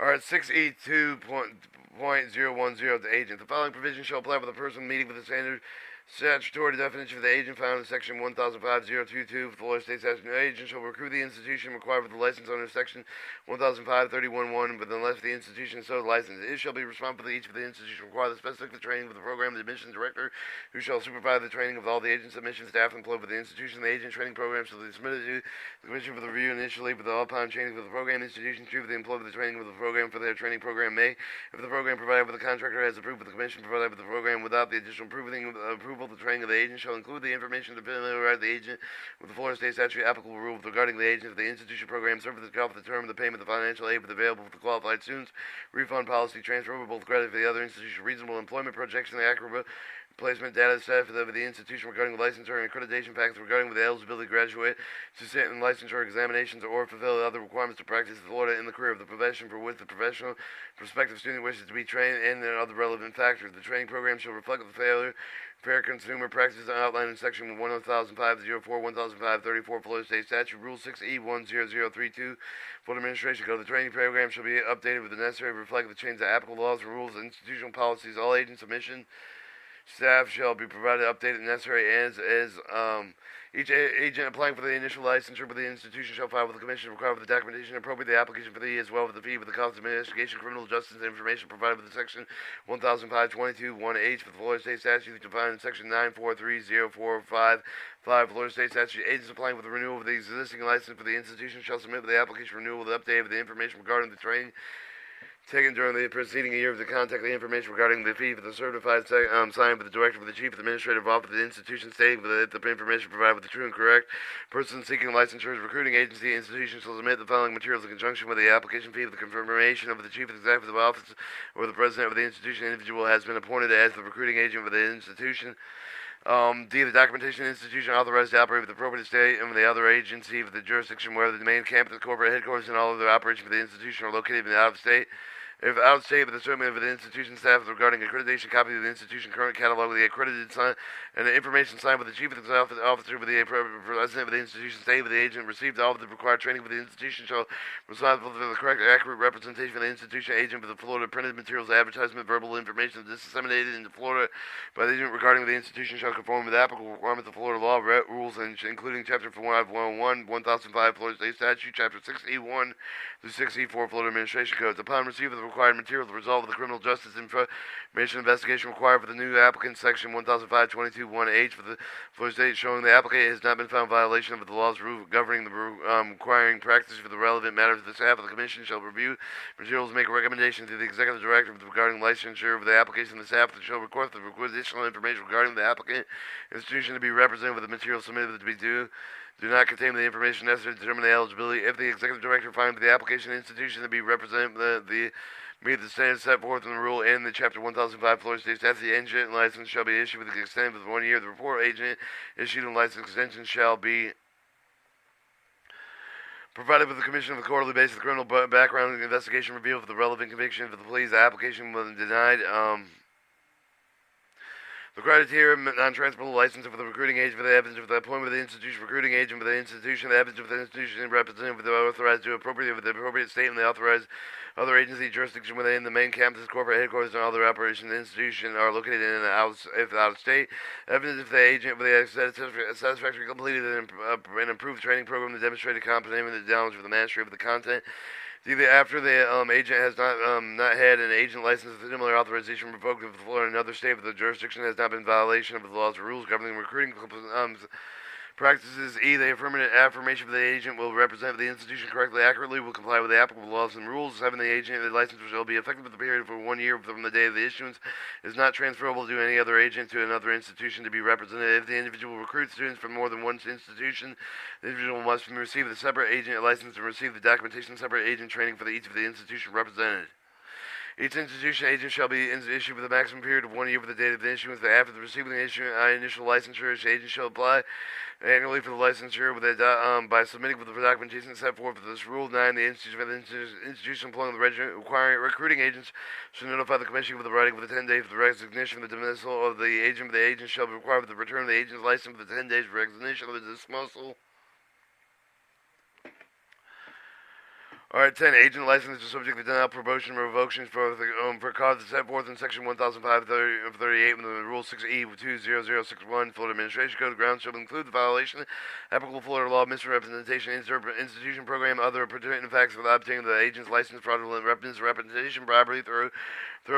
Alright, 6E2.010 of the agent. The following provision shall apply for the person meeting with the standard statutory definition of the agent found in Section 1005.022 of the Florida State Statute. No agent shall recruit the institution required for the license under Section 1005.31.1, but unless the institution is so licensed, it shall be responsible for each of the institution require the specific training of the program, the admissions director, who shall supervise the training of all the agents, admission staff employed with the institution. The agent training program shall be submitted to the Commission for the review initially, but all upon training for the program, institutions choose the employed with the training of the program for their training program may, if the program provided with the contractor has approved with the commission provided with the program without the additional approval, the training of the agent shall include the information to familiarize the agent with the Florida State statute applicable rules regarding the agent of the institution program, service for the term of the payment of financial aid with available for the qualified students, refund policy, transferable credit for the other institution, reasonable employment projection, the accurate placement data set for the institution regarding the licensure and accreditation facts regarding the eligibility graduate to sit in licensure examinations or fulfill the other requirements to practice in Florida in the career of the profession for which the professional prospective student wishes to be trained and other relevant factors. The training program shall reflect the fair consumer practices outlined in Section 1005.04, 1005.34 Florida State Statute, Rule 6E10032. Florida Administration Code. The training program shall be updated with the necessary to reflect the change of applicable laws and rules and institutional policies. All agent submission staff shall be provided updated necessary as each agent applying for the initial licensure for the institution shall file with the commission required with the documentation appropriate the application for the as well as the fee with the cost of investigation, criminal justice information provided with the Section 1005.22.1H for the Florida State Statute defined in Section 943.045. Florida State Statute. Agents applying for the renewal of the existing license for the institution shall submit with the application renewal the update of the information regarding the training taken during the preceding year of the contact the information regarding the fee for the certified signed by the director for the chief of the administrative office of the institution stating that the information provided with the true and correct person seeking licensure recruiting agency institution shall submit the following materials in conjunction with the application fee for the confirmation of the chief executive office or the president of the institution individual has been appointed as the recruiting agent for the institution. D. The documentation institution authorized to operate with the appropriate state and with the other agency of the jurisdiction where the main campus, corporate headquarters, and all other operations for the institution are located in the out of state. If out of state, with the statement of the institution staff regarding accreditation, copy of the institution current catalog of the accredited sign and the information signed with the chief of the officer with the president of the institution state with the agent received all of the required training for the institution shall responsible for the correct accurate representation of the institution agent for the Florida printed materials advertisement verbal information disseminated into Florida by the agent regarding the institution shall conform with applicable requirements of Florida law rules and including chapter 501 1005 Florida State Statute, chapter 6E1 through 6E4 Florida Administration Codes. Upon receipt of the required material, the result of the criminal justice information investigation required for the new applicant, Section 1005.22.1H for the Florida State, showing the applicant has not been found in violation of the laws governing the requiring practice for the relevant matters. The staff of the commission shall review materials and make a recommendation to the executive director regarding licensure of the application. The staff shall request the additional information regarding the applicant institution to be represented with the material submitted to be due. Do not contain the information necessary to determine the eligibility. If the executive director finds the application institution to be represented, meet the standards set forth in the rule in the Chapter 1005 Florida State Statute, the agent license shall be issued with the extent of 1 year. The report agent issued and license extension shall be provided with the commission of a quarterly basis. The criminal background investigation review for the relevant conviction for the pleas. The application was denied. The criteria non-transferable license for the recruiting agent for the evidence of the appointment of the institution, recruiting agent for the institution, the evidence of the institution representative for the authorized to appropriate with the appropriate state and the authorized other agency jurisdiction within the main campus, corporate headquarters, and other operations of the institution are located in the out of state. Evidence if the agent for the satisfactorily completed an improved training program that demonstrated competence and knowledge of the mastery of the content. Either after the agent has not had an agent license with similar authorization revoked if the Florida and another state of the jurisdiction has not been in violation of the laws or rules governing recruiting practices. E. The affirmation of the agent will represent the institution correctly, accurately, will comply with the applicable laws and rules. 7. The agent the license shall be effective for the period for 1 year from the day of the issuance. Is not transferable to any other agent to another institution to be represented. If the individual recruits students from more than one institution, the individual must receive the separate agent license and receive the documentation separate agent training for each of the institution represented. Each institution agent shall be issued with a maximum period of 1 year for the date of the issuance. After the receiving the initial licensure, each agent shall apply annually for the licensure with by submitting for the documentation set forth for this rule. 9. The institution employing the requiring recruiting agents shall notify the commission with the writing for the 10 days for the recognition of the dismissal of the agent. The agent shall be required for the return of the agent's license for the 10 days for recognition of the dismissal Alright, 10. Agent license is subject to denial, promotion, or revocation for causes set forth in Section 1005-38 with Rule 6E 20061 Florida Administration Code. Grounds shall include the violation of applicable Florida law, misrepresentation, institution program, other pertinent facts for the obtaining of the agent's license, fraudulent misrepresentation, bribery, through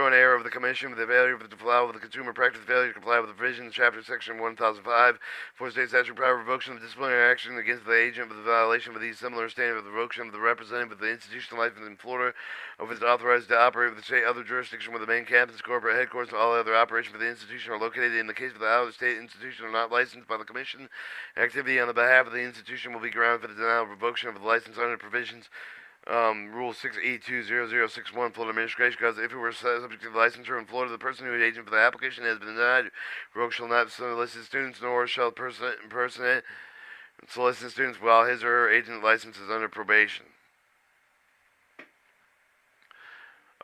an error of the commission, with the failure to comply with the consumer practice, failure to comply with the provisions of Chapter Section 1005, for state statute, prior revocation of disciplinary action against the agent with the violation of these similar standard of the revocation of the representative of the institutional license in Florida, of is authorized to operate with the state other jurisdiction where the main campus, corporate headquarters, and all other operations for the institution are located. In the case of the out-of-state institution are not licensed by the commission, activity on the behalf of the institution will be grounded for the denial of revocation of the license under provisions Rule 6E20061 Florida Administration Code. If it were subject to the licensure in Florida, the person who is agent for the application has been denied. Revoke shall not solicit students, nor shall person solicit students while his or her agent license is under probation.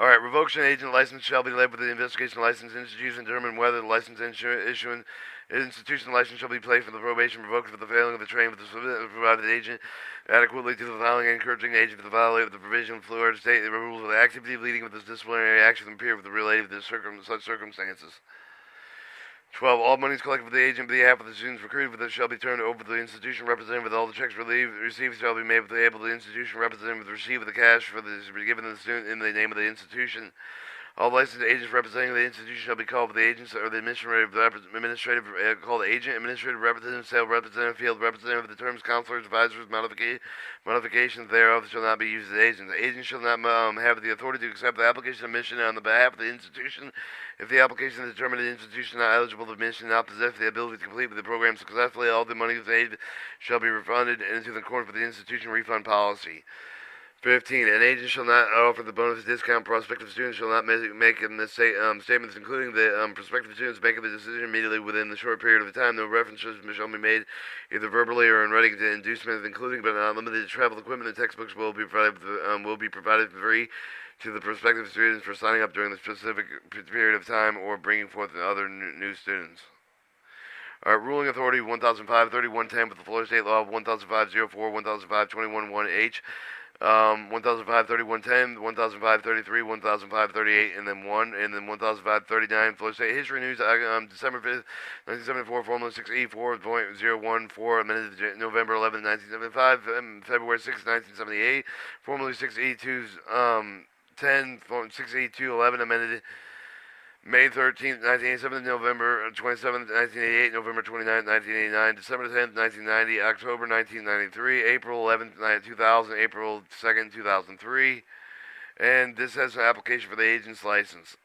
Alright, revocation agent license shall be led with the investigation license institution to determine whether the license issuing institution license shall be placed for the probation revoked for the failing of the training of the provided agent adequately to the following, encouraging agent for the violation of the provision of Florida state rules of the activity leading with this disciplinary action appear with the related to such circumstances. 12. All monies collected for the agent on behalf of the students recruited for this shall be turned over to the institution representative, with all the checks received shall be made with the able the institution representative with the receipt of the cash for the given to the student in the name of the institution. All licensed agents representing the institution shall be called for the agents or the administrative called agent, administrative representative, sales representative, field representative. The terms counselors, advisors, modifications thereof shall not be used as agents. The agent shall not have the authority to accept the application of admission on the behalf of the institution if the application is determined the institution not eligible for admission, not possess the ability to complete the program successfully. All the money paid shall be refunded into the accordance with the institution refund policy. 15. An agent shall not offer the bonus discount. Prospective students shall not make statements including the prospective students making the decision immediately within the short period of time. No references shall be made either verbally or in writing to inducement, including but not limited to travel equipment and textbooks will be provided free to the prospective students for signing up during the specific period of time or bringing forth other new students. Alright, Ruling Authority 1005-3110 with the Florida State Law 1005-04, 1005-21-1H. 1005-3110, 1005-33, 1005-38, and then 1005-39. Florida State History News, December 5th, 1974, Formula 6E 4.014, amended November 11th, 1975, February 6th, 1978. Formula 6E 10, 6E 211, amended May 13th, 1987, November 27th, 1988, November 29th, 1989, December 10th, 1990, October 1993, April 11th, 2000, April 2nd, 2003. And this has an application for the agent's license.